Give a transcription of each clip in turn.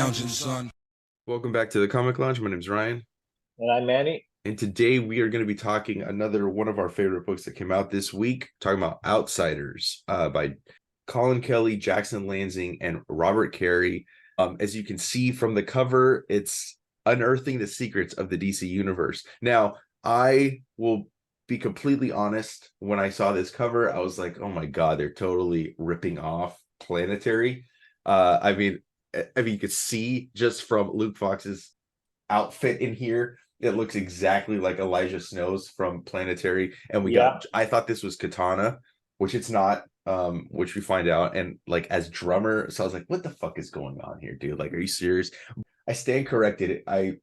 lounging, son. Welcome back to the Comic Lounge. My name's Ryan. And I'm Manny. And today we are going to be talking another one of our favorite books that came out this week, talking about Outsiders by Collin Kelly, Jackson Lanzing, and Robert Carey. As you can see from the cover, it's unearthing the secrets of the DC universe. Now, I will be completely honest. When I saw this cover, I was like, oh my God, they're totally ripping off Planetary. I mean, you could see just from Luke Fox's outfit in here, it looks exactly like Elijah Snow's from Planetary. And I thought this was Katana, which it's not, which we find out. And like as drummer, so I was like, what the fuck is going on here, dude? Like, are you serious? I stand corrected.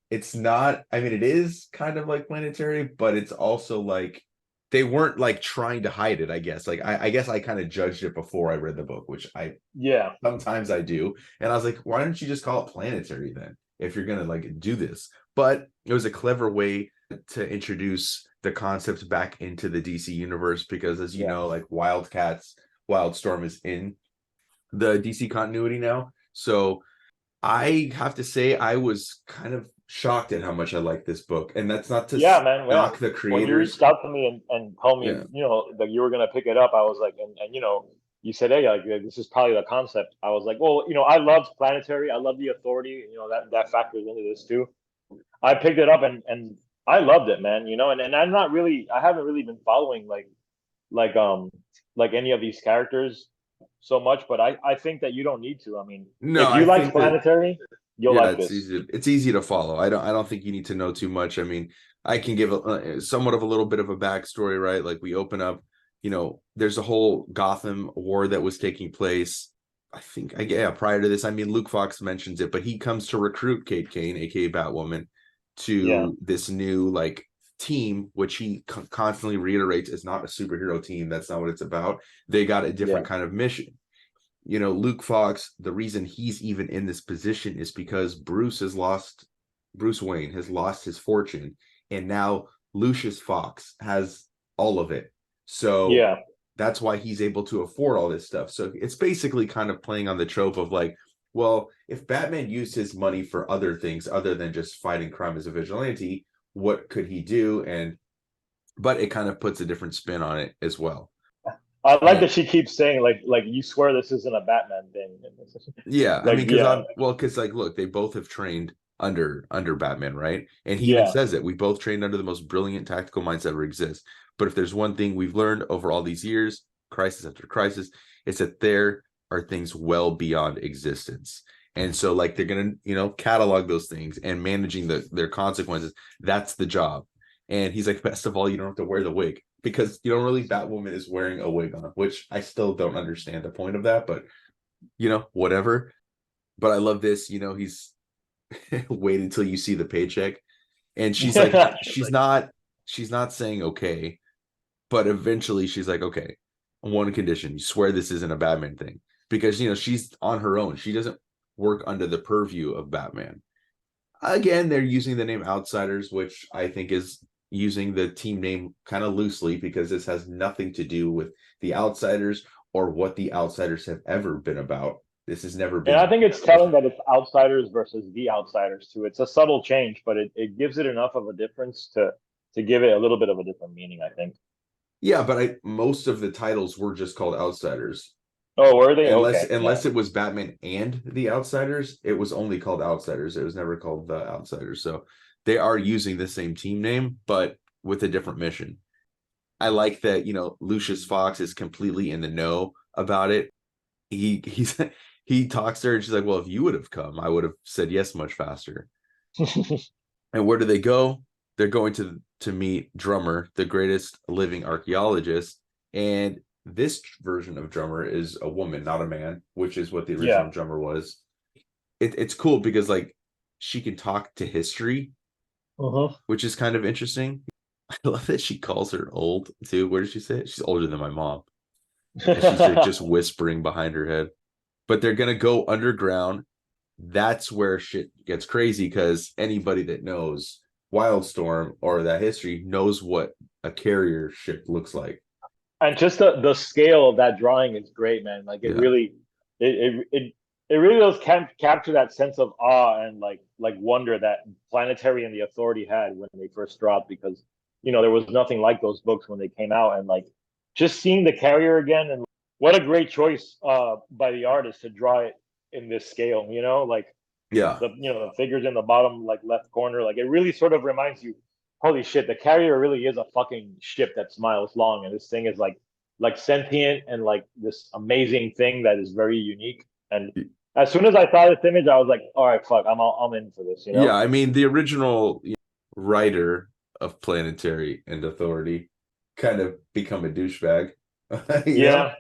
It's not, I mean, it is kind of like Planetary, but it's also like they weren't like trying to hide it, I guess. Like I guess I kind of judged it before I read the book, which sometimes I do. And I was like, why don't you just call it Planetary then, if you're gonna like do this? But it was a clever way to introduce the concept back into the DC universe, because as you know, like Wildstorm is in the DC continuity now. So I have to say I was kind of shocked at how much I like this book. And that's not to knock the creators. When you reached out to me and told me, that you were going to pick it up, I was like, and you said, hey, like, this is probably the concept. I was like, well, I loved Planetary. I love the Authority. That factors into this too. I picked it up and I loved it, man. And I haven't really been following like any of these characters so much, but I think that you don't need to. I mean, if you like Planetary, you'll like this. It's easy to follow. I don't think you need to know too much. I mean, I can give somewhat of a little bit of a backstory, right? Like we open up, there's a whole Gotham war that was taking place. I think, prior to this, I mean, Luke Fox mentions it, but he comes to recruit Kate Kane, aka Batwoman, to this new like team, which he constantly reiterates is not a superhero team. That's not what it's about. They got a different kind of mission. Luke Fox, the reason he's even in this position is because Bruce Wayne has lost his fortune, and now Lucius Fox has all of it. So that's why he's able to afford all this stuff. So it's basically kind of playing on the trope of like, well, if Batman used his money for other things other than just fighting crime as a vigilante, what could he do? But it kind of puts a different spin on it as well. I like that she keeps saying like you swear this isn't a Batman thing. Yeah, I mean, because like, look, they both have trained under Batman, right? And he even says it. We both trained under the most brilliant tactical minds that ever exist. But if there's one thing we've learned over all these years, crisis after crisis, it's that there are things well beyond existence. And so like they're gonna, catalog those things and managing their consequences. That's the job. And he's like, best of all, you don't have to wear the wig, because Batwoman is wearing a wig on, which I still don't understand the point of that, but whatever. But I love this, he's wait until you see the paycheck. And she's like, she's not saying okay, but eventually she's like, okay, on one condition, you swear this isn't a Batman thing, because she's on her own. She doesn't work under the purview of Batman. Again, they're using the name Outsiders, which I think is using the team name kind of loosely, because this has nothing to do with the Outsiders or what the Outsiders have ever been about. This has never been. And I think it's telling that it's Outsiders versus the Outsiders too. It's a subtle change, but it gives it enough of a difference to give it a little bit of a different meaning, I think. Yeah, but most of the titles were just called Outsiders. Oh, were they? Unless it was Batman and the Outsiders, it was only called Outsiders. It was never called the Outsiders. So they are using the same team name, but with a different mission. I like that, Lucius Fox is completely in the know about it. He talks to her and she's like, well, if you would have come, I would have said yes much faster. And where do they go? They're going to meet Drummer, the greatest living archaeologist. And this version of Drummer is a woman, not a man, which is what the original Drummer was. It's cool because like she can talk to history, which is kind of interesting. I love that she calls her old too. Where did she say it? She's older than my mom. And she's like just whispering behind her head. But they're gonna go underground. That's where shit gets crazy, because anybody that knows Wildstorm or that history knows what a carrier ship looks like. And just the scale of that drawing is great, man. Like it really, it it really does capture that sense of awe and like wonder that Planetary and the Authority had when they first dropped, because there was nothing like those books when they came out, and like just seeing the Carrier again, and what a great choice by the artist to draw it in this scale. Like Yeah. the figures in the bottom like left corner, like it really sort of reminds you, holy shit, the Carrier really is a fucking ship that's miles long, and this thing is like sentient and like this amazing thing that is very unique. And as soon as I saw this image, I was like, all right, fuck, I'm in for this. Yeah, I mean, the original writer of Planetary and Authority kind of become a douchebag. Yeah.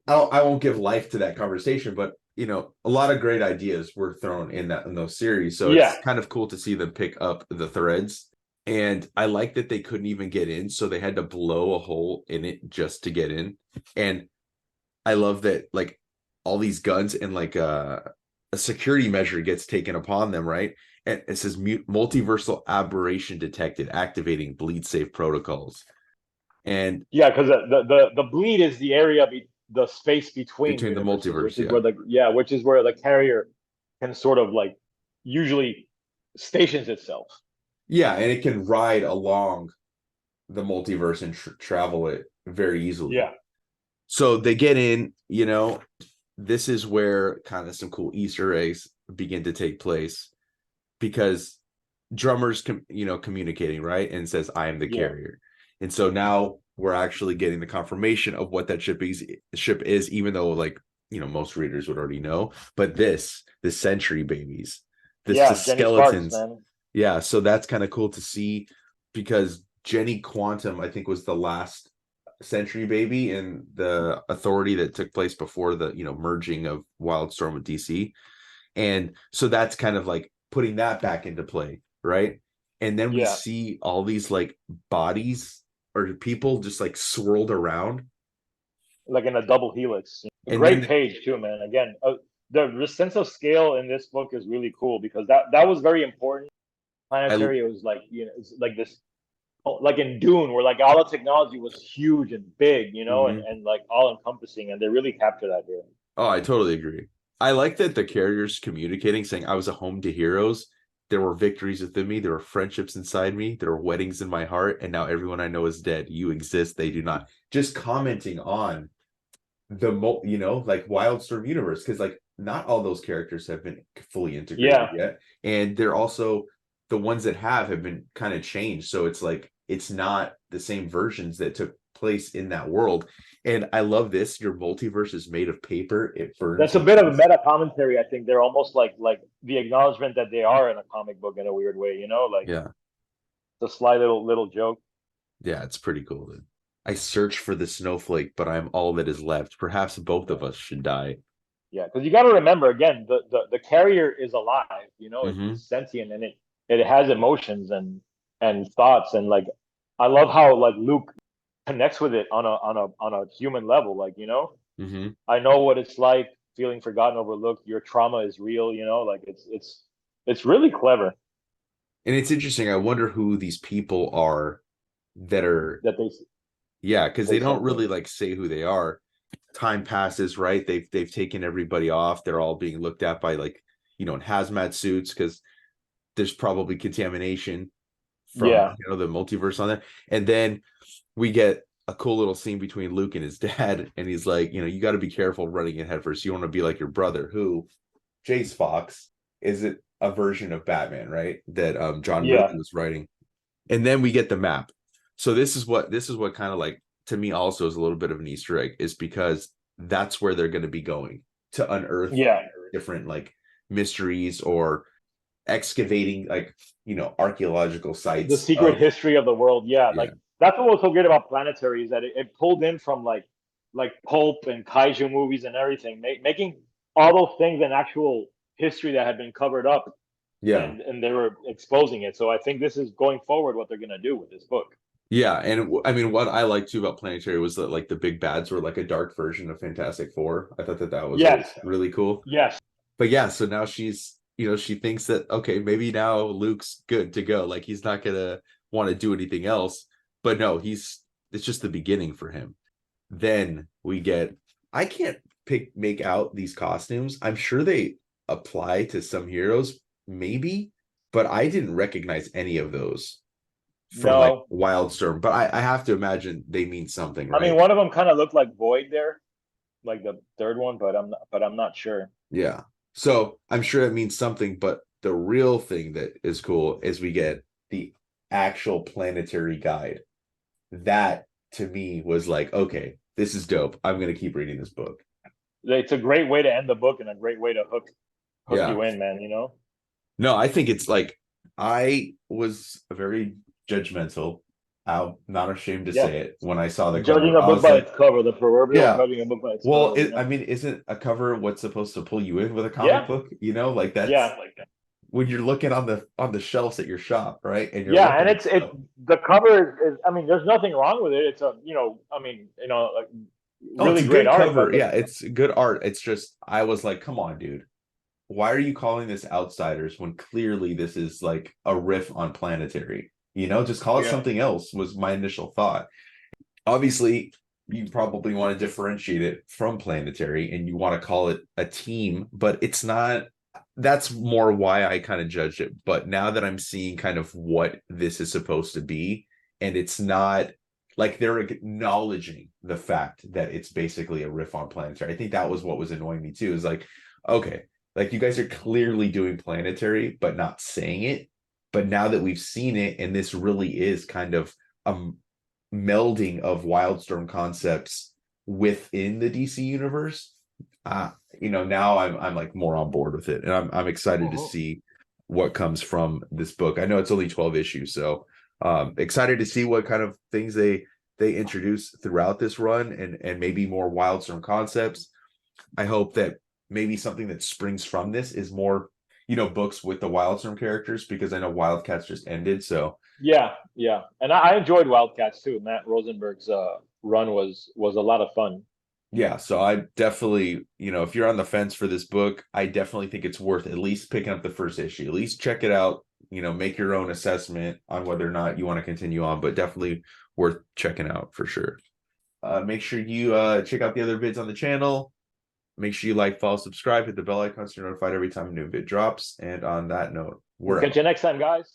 I won't give life to that conversation, but a lot of great ideas were thrown in those series. So Yeah. it's kind of cool to see them pick up the threads. And I like that they couldn't even get in, so they had to blow a hole in it just to get in. And I love that, like, all these guns and like a security measure gets taken upon them, right? And it says multiversal aberration detected, activating bleed safe protocols. And yeah, because the bleed is the area, the space between the universes, multiverse, which is which is where the Carrier can sort of like usually stations itself. Yeah, and it can ride along the multiverse and travel it very easily. Yeah. So they get in, this is where kind of some cool Easter eggs begin to take place, because Drummer's communicating, right, and says, I am the Carrier. And so now we're actually getting the confirmation of what that ship is, even though, like, most readers would already know. But the Sentry babies, the skeletons. Sparks, man. Yeah, so that's kind of cool to see, because Jenny Quantum, I think, was the last Sentry baby in the Authority that took place before the merging of Wildstorm with DC. And so that's kind of like putting that back into play, right? And then we see all these like bodies or people just like swirled around, like in a double helix. And great page too, man. Again, the sense of scale in this book is really cool, because that was very important. Planetary, it was like, it's like this, like in Dune, where like all the technology was huge and big, and like all encompassing, and they really capture that here. Oh, I totally agree. I like that the Carrier's communicating, saying, I was a home to heroes. There were victories within me. There were friendships inside me. There were weddings in my heart. And now everyone I know is dead. You exist. They do not. Just commenting on the, like Wildstorm universe. Because like not all those characters have been fully integrated yet. And they're also, the ones that have been kind of changed. So it's like, it's not the same versions that took place in that world. And I love this. Your multiverse is made of paper. It burns. That's a bit of a meta commentary. I think they're almost like the acknowledgement that they are in a comic book in a weird way, like, yeah, it's a sly little joke. Yeah, it's pretty cool. I search for the snowflake, but I'm all that is left. Perhaps both of us should die. Yeah, because you got to remember, again, the Carrier is alive. It's sentient, and it has emotions and thoughts, and like, I love how like Luke connects with it on a human level. Like, I know what it's like feeling forgotten, overlooked. Your trauma is real. Like it's really clever. And it's interesting. I wonder who these people are that because they don't really like say who they are. Time passes, right? They've taken everybody off. They're all being looked at by like, in hazmat suits, because there's probably contamination from the multiverse on there. And then we get a cool little scene between Luke and his dad, and he's like, you got to be careful running in headfirst. You want to be like your brother, who Jace Fox is a version of Batman, right? That John Williams was writing. And then we get the map. So this is what kind of like, to me also is a little bit of an Easter egg, is because that's where they're going to be going to unearth different like mysteries, or excavating like archaeological sites, the secret history of the world. Like that's what was so good about Planetary, is that it pulled in from like pulp and kaiju movies and everything, making all those things an actual history that had been covered up, and they were exposing it. So I think this is going forward what they're going to do with this book. Yeah, and I mean, what I liked too about Planetary was that like the big bads were like a dark version of Fantastic Four. I thought that was really cool. Yes. But yeah, so now she's, she thinks that, okay, maybe now Luke's good to go. Like, he's not gonna want to do anything else. But no, it's just the beginning for him. Then we get, I can't make out these costumes. I'm sure they apply to some heroes, maybe, but I didn't recognize any of those from like No, Wildstorm. But I have to imagine they mean something, I mean right? one of them kind of looked like Void there, like the third one, but I'm not sure. Yeah. So I'm sure it means something, but the real thing that is cool is we get the actual Planetary guide. That to me was like, okay, this is dope. I'm gonna keep reading this book. It's a great way to end the book and a great way to hook Yeah. you in, man. You know? No, I think it's like I was very judgmental. I'm not ashamed to Yeah. say it. When I saw the Judging cover, a I book was by like, its cover, the proverbial yeah. judging a book by its Well, cover. You I know? mean, isn't a cover what's supposed to pull you in with a comic Yeah. book? You know, like that's Yeah. when you're looking on the shelves at your shop, right? And you're Yeah, looking and at it's it. stuff. The cover is. I mean, there's nothing wrong with it. It's a I mean, like Oh, it's really a great good art. cover. But Yeah, it's good art. It's just I was like, come on, dude. Why are you calling this Outsiders when clearly this is like a riff on Planetary? You know, just call it yeah, something else was my initial thought. Obviously, you probably want to differentiate it from Planetary and you want to call it a team, but it's not. That's more why I kind of judged it. But now that I'm seeing kind of what this is supposed to be, and it's not like they're acknowledging the fact that it's basically a riff on Planetary. I think that was what was annoying me too. Is like, okay, like you guys are clearly doing Planetary, but not saying it. But now that we've seen it, and this really is kind of a melding of Wildstorm concepts within the DC universe, now I'm like more on board with it, and I'm excited to see what comes from this book. I know it's only 12 issues, so excited to see what kind of things they introduce throughout this run, and maybe more Wildstorm concepts. I hope that maybe something that springs from this is more, books with the Wildstorm characters, because I know Wildcats just ended, so yeah, and I enjoyed Wildcats too. Matt Rosenberg's run was a lot of fun. yeah, so I definitely, if you're on the fence for this book, I definitely think it's worth at least picking up the first issue. At least check it out, make your own assessment on whether or not you want to continue on, but definitely worth checking out for sure. Make sure you check out the other vids on the channel. Make sure you like, follow, subscribe, hit the bell icon so you're notified every time a new vid drops. And on that note, We'll we're catch out. you next time, guys.